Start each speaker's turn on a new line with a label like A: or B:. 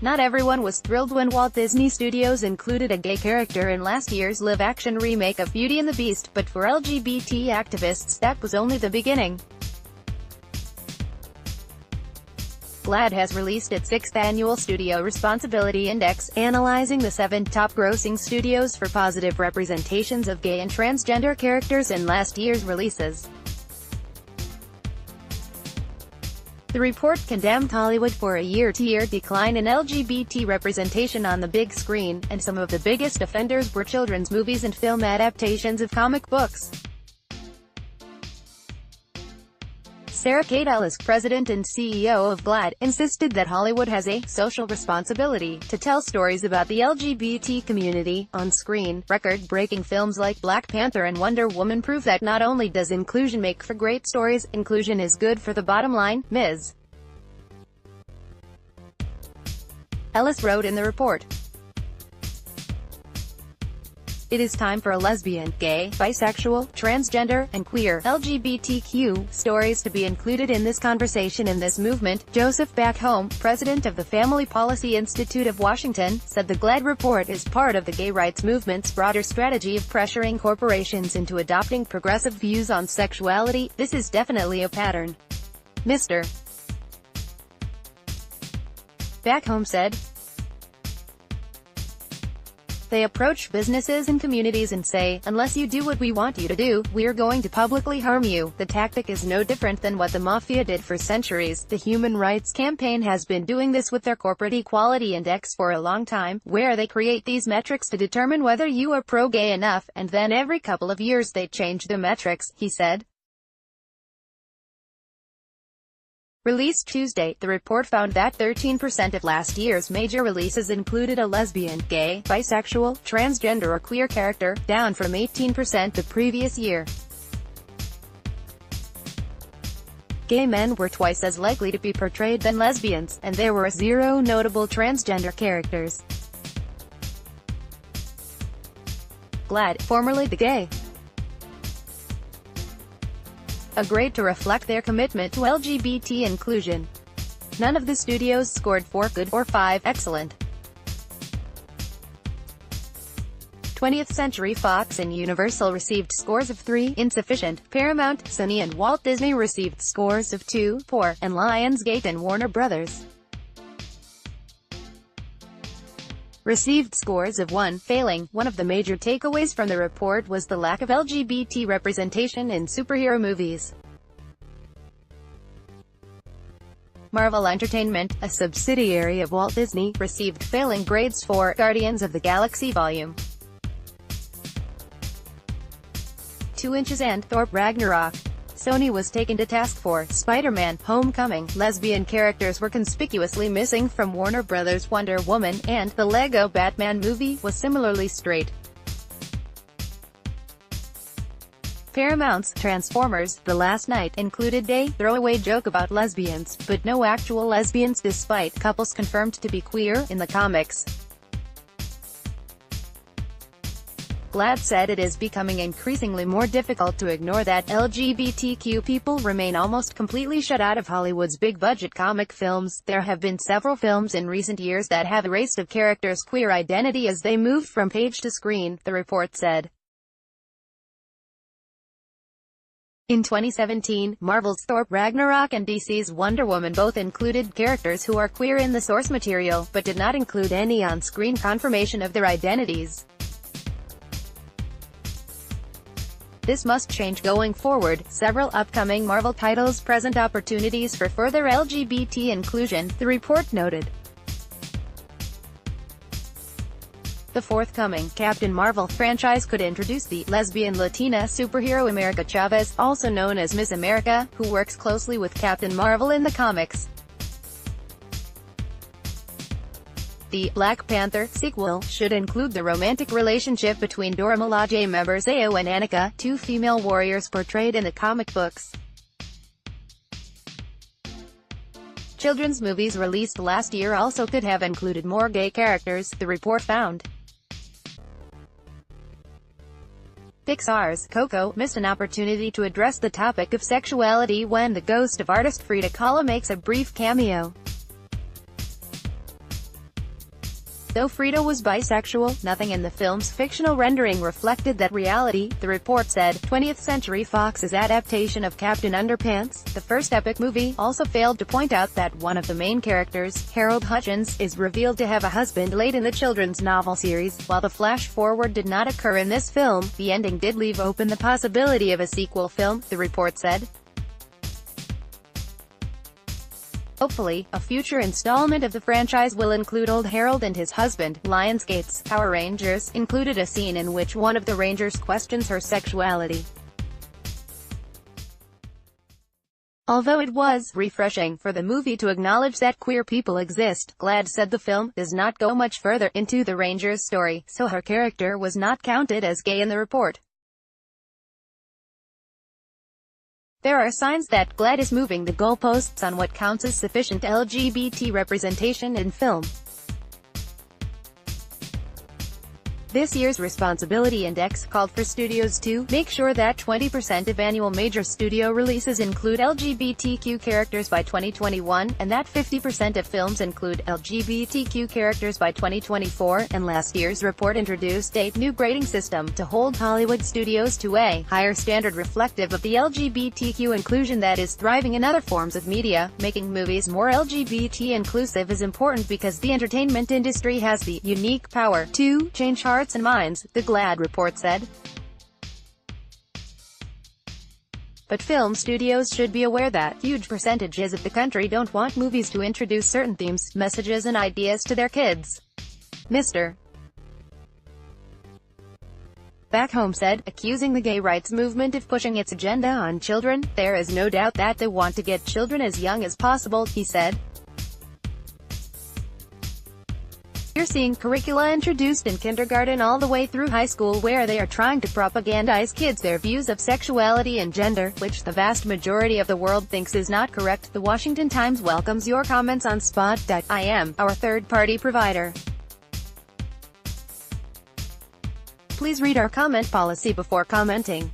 A: Not everyone was thrilled when Walt Disney Studios included a gay character in last year's live-action remake of Beauty and the Beast, but for LGBT activists, that was only the beginning. GLAAD has released its 6th annual Studio Responsibility Index, analyzing the 7 top-grossing studios for positive representations of gay and transgender characters in last year's releases. The report condemned Hollywood for a year-to-year decline in LGBT representation on the big screen, and some of the biggest offenders were children's movies and film adaptations of comic books. Sarah Kate Ellis, president and CEO of GLAAD, insisted that Hollywood has a social responsibility to tell stories about the LGBT community on screen. Record-breaking films like Black Panther and Wonder Woman prove that not only does inclusion make for great stories, inclusion is good for the bottom line. Ms. Ellis wrote in the report, "It is time for a lesbian, gay, bisexual, transgender, and queer (LGBTQ) stories to be included in this conversation and this movement." Joseph Backholm, president of the Family Policy Institute of Washington, said the GLAAD report is part of the gay rights movement's broader strategy of pressuring corporations into adopting progressive views on sexuality. "This is definitely a pattern," Mr. Backholm said. "They approach businesses and communities and say, unless you do what we want you to do, we're going to publicly harm you." The tactic is no different than what the mafia did for centuries. The Human Rights Campaign has been doing this with their Corporate Equality Index for a long time, where they create these metrics to determine whether you are pro-gay enough, and then every couple of years they change the metrics, he said. Released Tuesday, the report found that 13% of last year's major releases included a lesbian, gay, bisexual, transgender or queer character, down from 18% the previous year. Gay men were twice as likely to be portrayed than lesbians, and there were 0 notable transgender characters. GLAAD, formerly the Gay agreed to reflect their commitment to LGBT inclusion. None of the studios scored 4 good or 5 excellent. 20th Century Fox and Universal received scores of 3 insufficient, Paramount, Sony and Walt Disney received scores of 2 poor, and Lionsgate and Warner Brothers received scores of 1 failing. One of the major takeaways from the report was the lack of LGBT representation in superhero movies. Marvel Entertainment, a subsidiary of Walt Disney, received failing grades for Guardians of the Galaxy Vol. 2 Inches and Thor: Ragnarok. Sony was taken to task for Spider-Man: Homecoming. Lesbian characters were conspicuously missing from Warner Brothers' Wonder Woman, and the Lego Batman movie was similarly straight. Paramount's Transformers: The Last Night included a throwaway joke about lesbians, but no actual lesbians despite couples confirmed to be queer in the comics. GLAAD said it is becoming increasingly more difficult to ignore that LGBTQ people remain almost completely shut out of Hollywood's big-budget comic films. There have been several films in recent years that have erased a character's queer identity as they moved from page to screen, the report said. In 2017, Marvel's Thor: Ragnarok and DC's Wonder Woman both included characters who are queer in the source material, but did not include any on-screen confirmation of their identities. This must change going forward. Several upcoming Marvel titles present opportunities for further LGBT inclusion, the report noted. The forthcoming Captain Marvel franchise could introduce the lesbian Latina superhero America Chavez, also known as Miss America, who works closely with Captain Marvel in the comics. The Black Panther sequel should include the romantic relationship between Dora Milaje members Ayo and Annika, 2 female warriors portrayed in the comic books. Children's movies released last year also could have included more gay characters, the report found. Pixar's Coco missed an opportunity to address the topic of sexuality when the ghost of artist Frida Kahlo makes a brief cameo. Though Frida was bisexual, nothing in the film's fictional rendering reflected that reality, the report said. 20th Century Fox's adaptation of Captain Underpants, the first epic movie, also failed to point out that one of the main characters, Harold Hutchins, is revealed to have a husband late in the children's novel series. While the flash-forward did not occur in this film, the ending did leave open the possibility of a sequel film, the report said. Hopefully, a future installment of the franchise will include old Harold and his husband. Lionsgate's Power Rangers included a scene in which one of the Rangers questions her sexuality. Although it was refreshing for the movie to acknowledge that queer people exist, GLAAD said the film does not go much further into the Ranger's story, so her character was not counted as gay in the report. There are signs that GLAAD is moving the goalposts on what counts as sufficient LGBT representation in film. This year's Responsibility Index called for studios to make sure that 20% of annual major studio releases include LGBTQ characters by 2021, and that 50% of films include LGBTQ characters by 2024, and last year's report introduced a new grading system to hold Hollywood studios to a higher standard reflective of the LGBTQ inclusion that is thriving in other forms of media. Making movies more LGBT inclusive is important because the entertainment industry has the unique power to change hearts and minds, the GLAAD report said. But film studios should be aware that huge percentages of the country don't want movies to introduce certain themes, messages and ideas to their kids. Mr. Back Home said, accusing the gay rights movement of pushing its agenda on children. There is no doubt that they want to get children as young as possible, he said. You're seeing curricula introduced in kindergarten all the way through high school where they are trying to propagandize kids their views of sexuality and gender, which the vast majority of the world thinks is not correct. The Washington Times welcomes your comments on Spot.im, our third-party provider. Please read our comment policy before commenting.